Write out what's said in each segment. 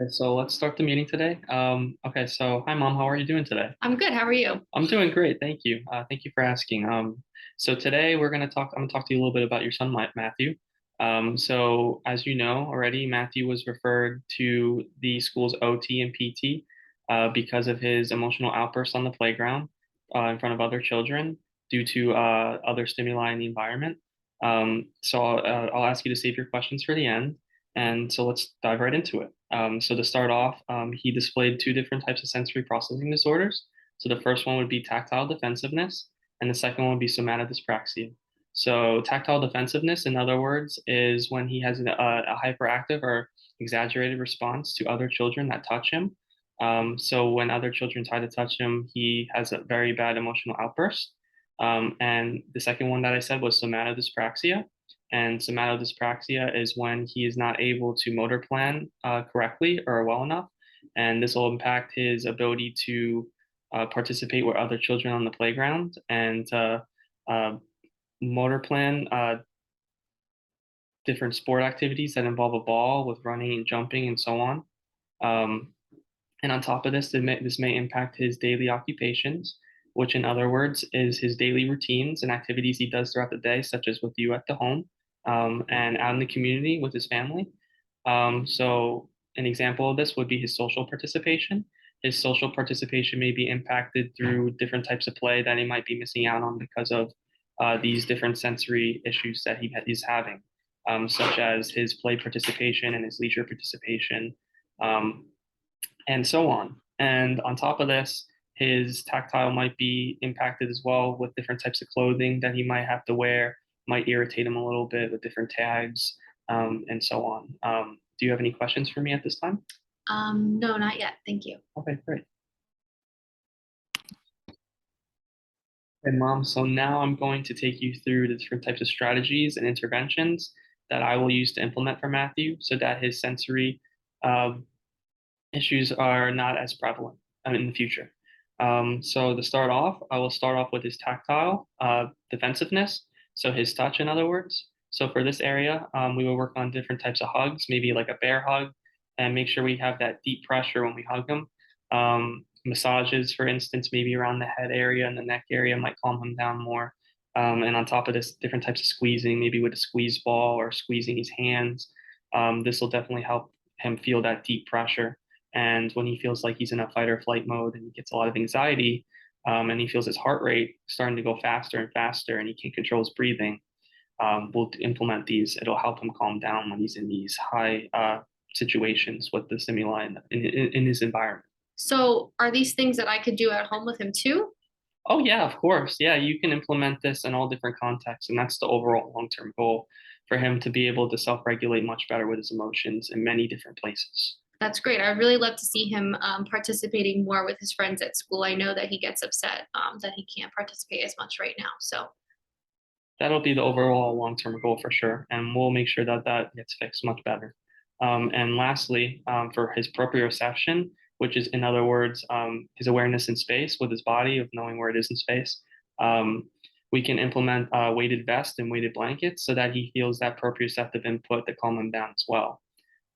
Okay, so let's start the meeting today. Okay, so hi mom, how are you doing today? I'm good. How are you? I'm doing great, thank you. Thank you for asking. So today I'm gonna talk to you a little bit about your son, Matthew. So as you know already, Matthew was referred to the school's OT and PT because of his emotional outbursts on the playground in front of other children due to other stimuli in the environment. So I'll ask you to save your questions for the end. And so let's dive right into it. So to start off, he displayed two different types of sensory processing disorders. So the first one would be tactile defensiveness, and the second one would be somatodyspraxia. So tactile defensiveness, in other words, is when he has a hyperactive or exaggerated response to other children that touch him. So when other children try to touch him, he has a very bad emotional outburst. And the second one that I said was somatodyspraxia. And somatodyspraxia is when he is not able to motor plan correctly or well enough. And this will impact his ability to participate with other children on the playground and uh, motor plan different sport activities that involve a ball with running and jumping and so on. Um, and on top of this, this may impact his daily occupations, which in other words is his daily routines and activities he does throughout the day, such as with you at the home and out in the community with his family. So an example of this would be his social participation. His social participation may be impacted through different types of play that he might be missing out on because of these different sensory issues that he's having, such as his play participation and his leisure participation. Um, and so on. And on top of this, his tactile might be impacted as well with different types of clothing that he might have to wear, might irritate him a little bit with different tags, and so on. Do you have any questions for me at this time? No, not yet. Thank you. Okay, great. And mom, so now I'm going to take you through the different types of strategies and interventions that I will use to implement for Matthew so that his sensory um, issues are not as prevalent in the future. So to start off, I will start off with his tactile defensiveness, so his touch, in other words. So for this area, we will work on different types of hugs, maybe like a bear hug, and make sure we have that deep pressure when we hug him. Massages, for instance, maybe around the head area and the neck area might calm him down more. And on top of this, different types of squeezing, maybe with a squeeze ball or squeezing his hands. This will definitely help him feel that deep pressure. And when he feels like he's in a fight or flight mode and he gets a lot of anxiety, and he feels his heart rate starting to go faster and faster and he can't control his breathing, we'll implement these. It'll help him calm down when he's in these high situations with the stimuli in his environment. So, are these things that I could do at home with him too? Oh, yeah, of course. Yeah, you can implement this in all different contexts. And that's the overall long-term goal for him to be able to self-regulate much better with his emotions in many different places. That's great. I really love to see him participating more with his friends at school. I know that he gets upset that he can't participate as much right now. So, That'll be the overall long-term goal for sure, and we'll make sure that that gets fixed much better. And lastly, for his proprioception, which is in other words, his awareness in space with his body of knowing where it is in space, um, we can implement a weighted vest and weighted blankets so that he feels that proprioceptive input to calm him down as well.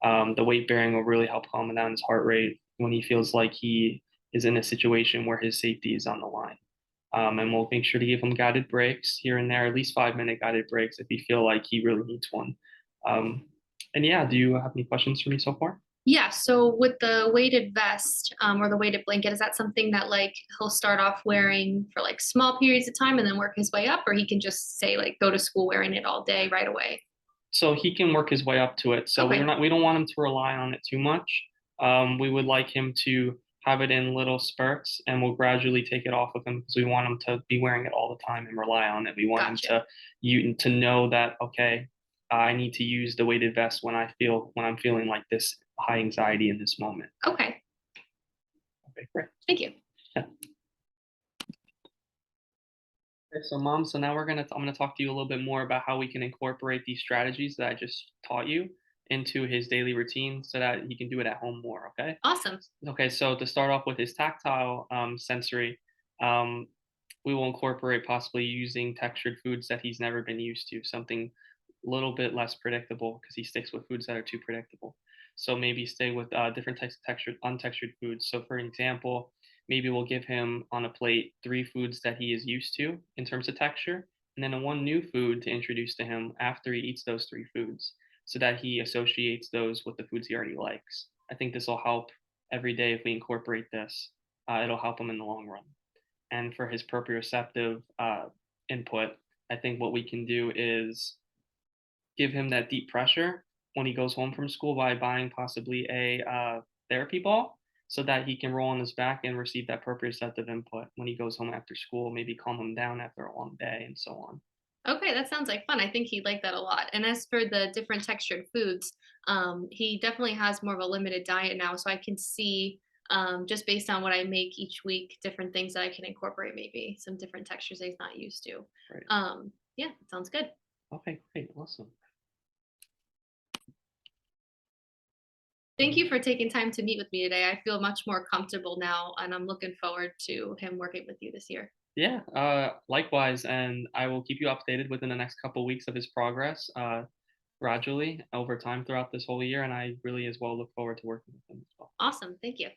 The weight bearing will really help calm down his heart rate when he feels like he is in a situation where his safety is on the line. And we'll make sure to give him guided breaks here and there, at least 5 minute guided breaks if we feel like he really needs one. Um, and yeah, do you have any questions for me so far? yeah. So, with the weighted vest or the weighted blanket, is that something that like he'll start off wearing for like small periods of time and then work his way up, or he can just say like go to school wearing it all day right away? So he can work his way up to it. So Okay. we don't want him to rely on it too much. We would like him to have it in little spurts and we'll gradually take it off of him because we want him to be wearing it all the time and rely on it. We want him Gotcha. to know that, okay, I need to use the weighted vest when I'm feeling like this high anxiety in this moment. Okay. Okay, great. Thank you. Yeah. Okay, so mom, so now I'm gonna talk to you a little bit more about how we can incorporate these strategies that I just taught you into his daily routine so that he can do it at home more, okay? Awesome. Okay, so to start off with his tactile sensory, um, we will incorporate possibly using textured foods that he's never been used to, something a little bit less predictable because he sticks with foods that are too predictable. So maybe stay with different types of textured, untextured foods. So for example, maybe we'll give him on a plate three foods that he is used to in terms of texture, and then one new food to introduce to him after he eats those three foods, so that he associates those with the foods he already likes. I think this will help every day if we incorporate this. It'll help him in the long run. And for his proprioceptive input, I think what we can do is give him that deep pressure when he goes home from school by buying possibly a therapy ball so that he can roll on his back and receive that proprioceptive input when he goes home after school, maybe calm him down after a long day and so on. Okay, that sounds like fun. I think he'd like that a lot. And as for the different textured foods, he definitely has more of a limited diet now. So I can see, just based on what I make each week, different things that I can incorporate, maybe some different textures that he's not used to. Right. Yeah, sounds good. Okay, great. Awesome. Thank you for taking time to meet with me today. I feel much more comfortable now, and I'm looking forward to him working with you this year. Yeah, likewise. And I will keep you updated within the next couple weeks of his progress gradually over time throughout this whole year. And I really as well look forward to working with him as well. Awesome. Thank you.